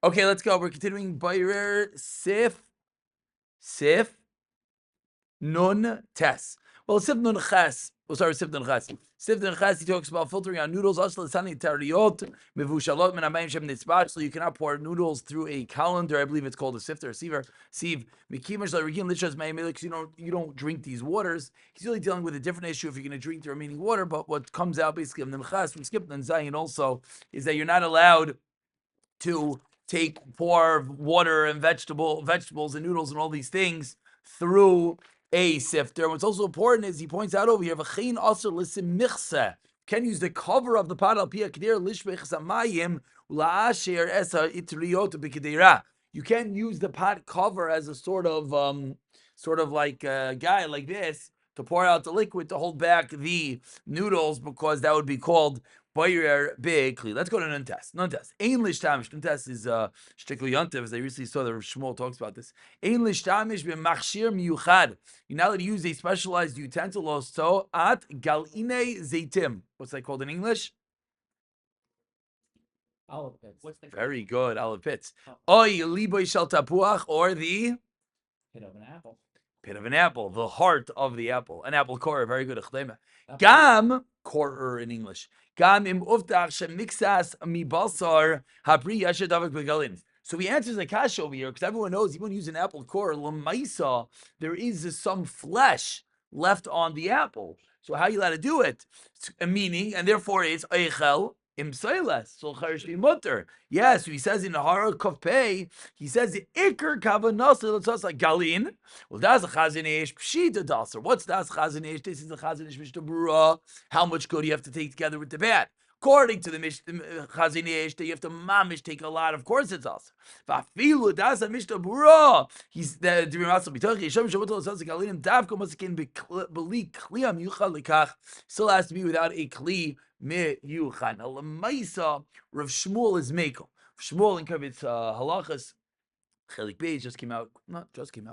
Okay, let's go. We're continuing Bayer Sif Nun Tes. Well, Sif Nun Ches. Oh, sorry, Sif Nun Ches. Sif Nun Ches, he talks about filtering out noodles. Also, Sani Tariot, Mevushalot, Menamayim Shem Nitzbach. So you cannot pour noodles through a colander. I believe it's called a sifter, a sieve. Sieve. Mikimash Larigin Lishas Maymelik. You don't drink these waters. He's really dealing with a different issue if you're going to drink the remaining water. But what comes out basically of Nun Ches, we skip Nun Zayin also, is that you're not allowed to pour water and vegetables and noodles and all these things through a sifter. What's also important is he points out over here, can use the cover of the pot al pia kedir lishmech samayim laasher esa itriot b'kedera. You can't use the pot cover as a sort of like a guy like this to pour out the liquid to hold back the noodles, because that would be called Boyer big. Let's go to Nuntes. Nuntes. Ein lishtamish. Nuntes is shtikli yontev, as I recently saw that Shmuel talks about this. Ein lishtamish b'machshir miyuchad. You're not allowed to use a specialized utensil also at galine zeitim. What's that called in English? Olive pits. Very good, olive pits. Oy liboy shel tapuach, or the pit of an apple. Pit of an apple, the heart of the apple. An apple core, very good. Gam, core in English. Gam im uftach shemixas mi basar hapri yashadavik begalin. So he answers the kasha over here, because everyone knows even when you use an apple core, lamaisa, there is some flesh left on the apple. So how are you allowed to do it? Meaning, and therefore it's eichel imsailas, so charish mutter. Yes, so he says in the Hara Kofpei, he says the ikar kavanasa l'tzasa galin. Well, that's a chazinesh pshita daser. What's das chazinesh? This is the chazinesh mishtabura. How much good you have to take together with the bad? According to the chazinesh, you have to mamish take a lot. Of course, it's also. Vafilu das a mishtabura. He's the dirimasa b'tochi yishem shavuto l'tzasa galin davko masakin b'li kliyam yuchal likach. Still has to be without a kli. Miyuchan. Lamaisa, Rav Shmuel is Mekel. Shmuel in Kavitz Halachas, Chelik Beis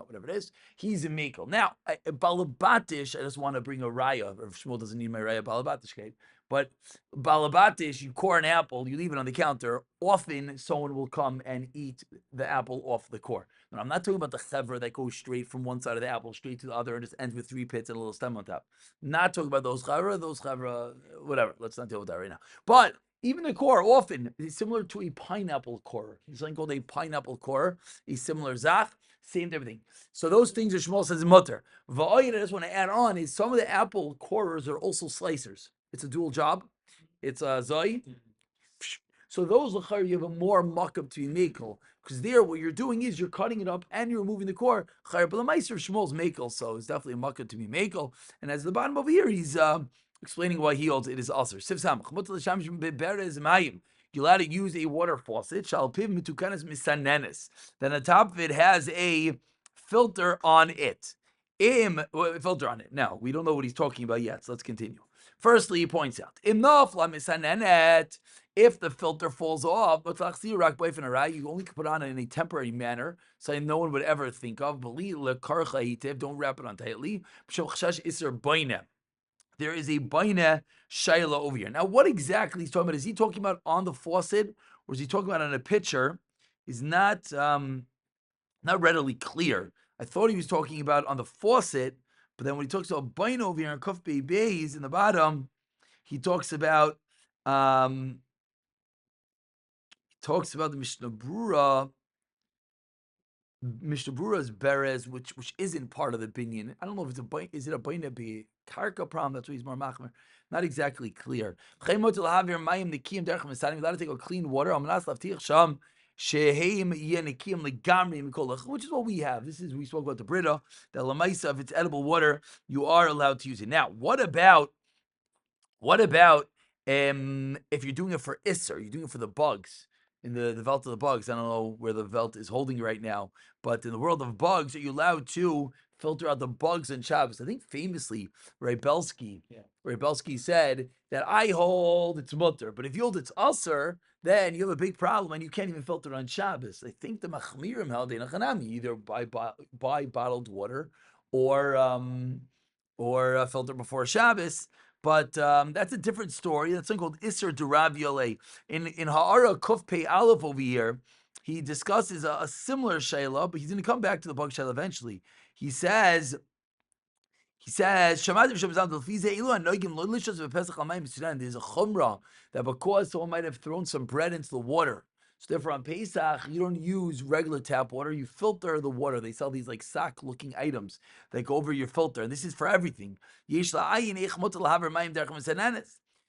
whatever it is. He's a Mekel. Now, Balabatish, I just want to bring a raya. Rav Shmuel doesn't need my raya Balabatish, but Balabatish, you core an apple, you leave it on the counter, often someone will come and eat the apple off the core. Now, I'm not talking about the chevra that goes straight from one side of the apple straight to the other and just ends with 3 pits and a little stem on top. Not talking about those chevra, whatever. Let's not deal with that right now. But even the core often is similar to a pineapple core. There's something called a pineapple core, a similar zach, same everything. So those things are Shmuel says mutter. Va'oyin, I just want to add on, is some of the apple cores are also slicers. It's a dual job. It's a zoi. So those lachar, you have a more makab to be mekel, because there what you're doing is you're cutting it up and you're removing the core. Chayr, but the meiser Shmuel's mekel, so it's definitely a makab to be mekel. And as the bottom over here, he's explaining why he holds it is ulcer. Siv samach. You're allowed to use a water faucet. Shalpiv mitukanas misanenes. Then the top of it has a filter on it. Filter on it. Now we don't know what he's talking about yet, so let's continue. Firstly, he points out, if the filter falls off, you only can put on it in a temporary manner, so no one would ever think of. Don't wrap it on tightly. There is a baina shayla over here. Now, what exactly he's talking about? Is he talking about on the faucet, or is he talking about on a pitcher? Is not readily clear. I thought he was talking about on the faucet, but then when he talks about baina over here in Kuf Beis in the bottom, he talks about the Mishnah Brura. Mishnah Brura's Berez, which isn't part of the binyan. I don't know if it's is it a baina be karka problem? That's why he's more machmer. Not exactly clear. You're allowed to take a clean water. Which is what we have. We spoke about the Brita, the Lamaisa, if it's edible water, you are allowed to use it. Now, what about if you're doing it for Isser, you're doing it for the bugs, in the Velt of the bugs? I don't know where the Velt is holding right now, but in the world of bugs, are you allowed to filter out the bugs on Shabbos? I think famously, Ray Belsky said that I hold it's mutter, but if you hold it's usser, then you have a big problem and you can't even filter on Shabbos. I think the Machmirim held in Achanami, either buy bottled water or filter before Shabbos. But that's a different story. That's something called Isser Durav Yoleh. In Ha'ara Kuf Pei Aleph over here, he discusses a similar shayla, but he's going to come back to the bug shayla eventually. He says, there's a chumrah that because someone might have thrown some bread into the water. So therefore on Pesach, you don't use regular tap water, you filter the water. They sell these like sack-looking items that go over your filter, and this is for everything.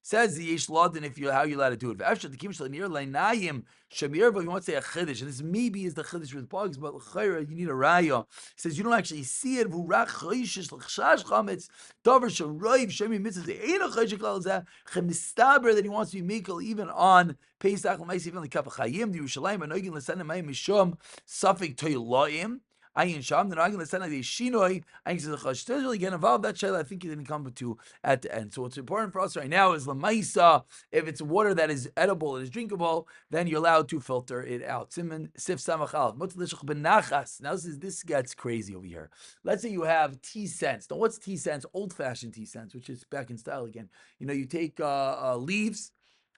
Says the Yesh Ladin if you how you allowed to do it. After the Kimshal near Lainayim Shamir, but you want to say a chiddush, and this maybe is the chiddush with bugs, but you need a raya. It says you don't actually see it. V'rach choishish l'chshash chametz davar sharoiv shemi mitzvah ze'ena choishish klal zeh chemistaber that he wants to be mikal even on Pesach l'maisi even the kapachayim the Yerushalayim anoigin l'senem mayim mishum suffik toylaim. Ayin Sham, then I'm going to send the Shinoi. I think the really get involved. That shayla I think you didn't come to at the end. So what's important for us right now is Lamaisa. If it's water that is edible and is drinkable, then you're allowed to filter it out. Siman Sif Samachal. Now this gets crazy over here. Let's say you have tea cents. Now what's tea cents? Old-fashioned tea cents, which is back in style again. You take leaves,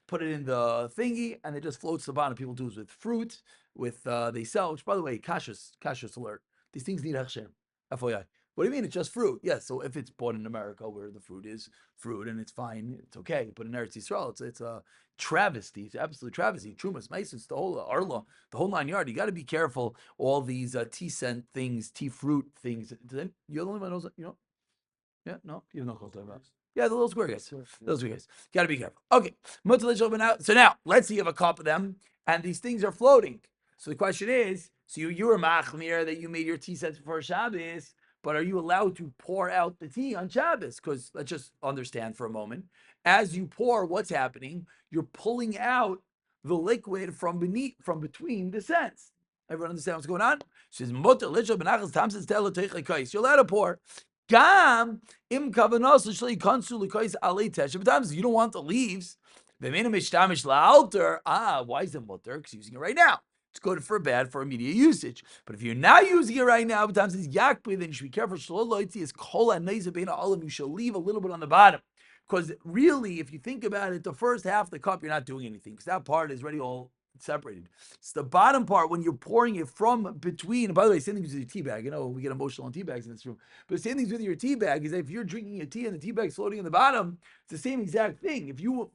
put it in the thingy, and it just floats to the bottom. People do this with fruit, they sell, which by the way, kashrus alert. These things need hechsher. FYI. What do you mean? It's just fruit. Yes, so if it's bought in America where the fruit is fruit and it's fine, it's okay. But in Eretz Yisrael, it's a travesty. It's absolute travesty. Trumas, Masons, the whole Arla, the whole 9 yards. You got to be careful. All these tea scent things, tea fruit things. You're the only one who knows, Yeah, no, you don't know what I'm talking about. Yeah, the little square guys. Those square guys. Got to be careful. Okay. So now, let's say you have a cup of them, and these things are floating. So the question is, so you were machmir that you made your tea sets before Shabbos, but are you allowed to pour out the tea on Shabbos? Because let's just understand for a moment. As you pour, what's happening? You're pulling out the liquid from between the scents. Everyone understand what's going on? She's mutter lishal benachas tamsis telo teichei kais. You're allowed to pour. Gam im kavanos l'shlei kansu l'kais alei tesh. Sometimes you don't want the leaves. V'meinu mishtamish la'alter. Why is it mutter? Because using it right now. It's good for bad for immediate usage. But if you're not using it right now, sometimes it's yakpi, then you should be careful. Is kol olive. You should leave a little bit on the bottom. Because really, if you think about it, the first half of the cup, you're not doing anything. Because that part is already all separated. It's the bottom part when you're pouring it from between. And by the way, same thing with your tea bag. We get emotional on tea bags in this room. But the same thing with your tea bag is that if you're drinking your tea and the tea bag's floating in the bottom, it's the same exact thing. If you,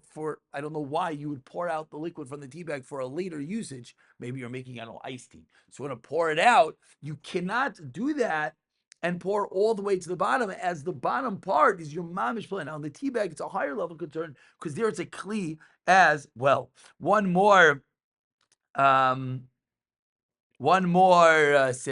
I don't know why you would pour out the liquid from the tea bag for a later usage. Maybe you're making, iced tea. So when you pour it out, you cannot do that and pour all the way to the bottom, as the bottom part is your mamish plan. Now, on the tea bag, it's a higher level concern because there it's a kli as well. One more sif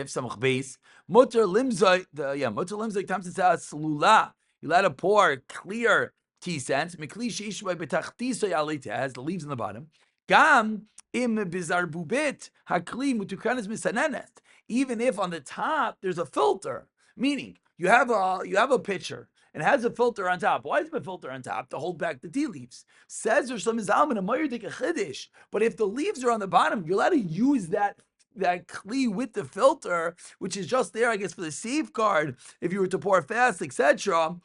samach beis mutter limzoi tamsis slula. You let it pour clear tea sense. Mikli sheish by betachtiso yalita has the leaves in the bottom. Gam im bizar bubit hakli mutukanes misanenet. Even if on the top there's a filter, meaning you have a pitcher and it has a filter on top. Why is the filter on top? To hold back the tea leaves. Says there's some Zalman a Meir take a chiddush. But if the leaves are on the bottom, you're allowed to use that kli with the filter, which is just there, I guess, for the safeguard. If you were to pour fast, etc.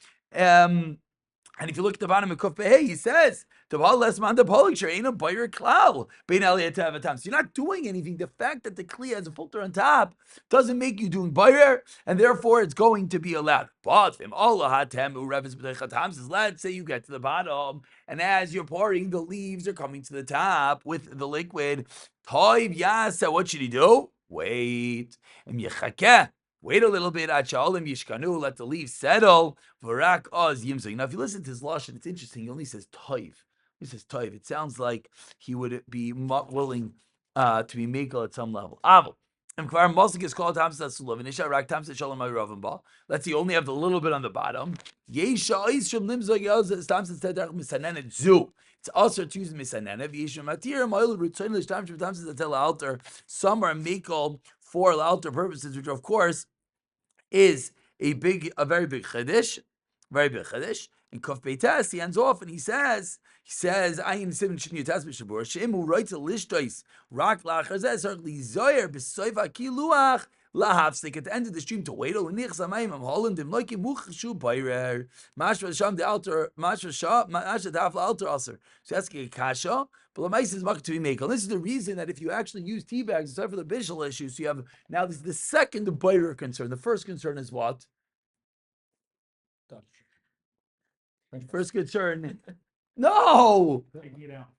And if you look at the bottom of Kuf Behei, he says, so you're not doing anything. The fact that the kli has a filter on top doesn't make you doing bayer, and therefore it's going to be allowed. But let's say you get to the bottom, and as you're pouring, the leaves are coming to the top with the liquid. What should he do? Wait. Wait a little bit. Let the leaves settle. Now, if you listen to his lashon, it's interesting. He only says toiv. He says toiv. It sounds like he would be willing to be megal at some level. Let's see, only have the little bit on the bottom. It's also to use misanenev. Some are megal for altar purposes, which of course is a very big chiddush, And Kuf Beites, he ends off and he says, Ayin Simon Shin Yutas B'Shabur, Shemu writes a lishtois, Rak Lachar Zeh, Sark Li Zoyer, B'Soiva Kiluach, Lahafstik at the end of the stream to wait. Nichs amayim am Holland im loikim muchshu bayrer. Mashra sham the altar. Mashra shah. Mashra the altar aser. So that's a kasha. But the is market to be made. This is the reason that if you actually use tea bags instead for the visual issues, so you have now this is the second bayrer concern. The first concern is what? First concern. No.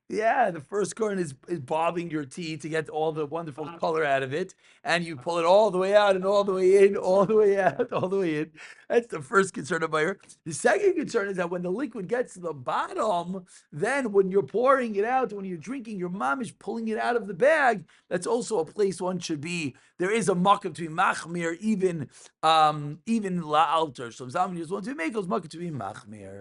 Yeah, the first concern is bobbing your tea to get all the wonderful color out of it, and you pull it all the way out and all the way in, all the way out, all the way in. That's the first concern of buyer. The second concern is that when the liquid gets to the bottom, then when you're pouring it out, when you're drinking, your mom is pulling it out of the bag. That's also a place one should be. There is a makkah to be machmir, even la altar. So if someone just wants to make those makkah to be machmir.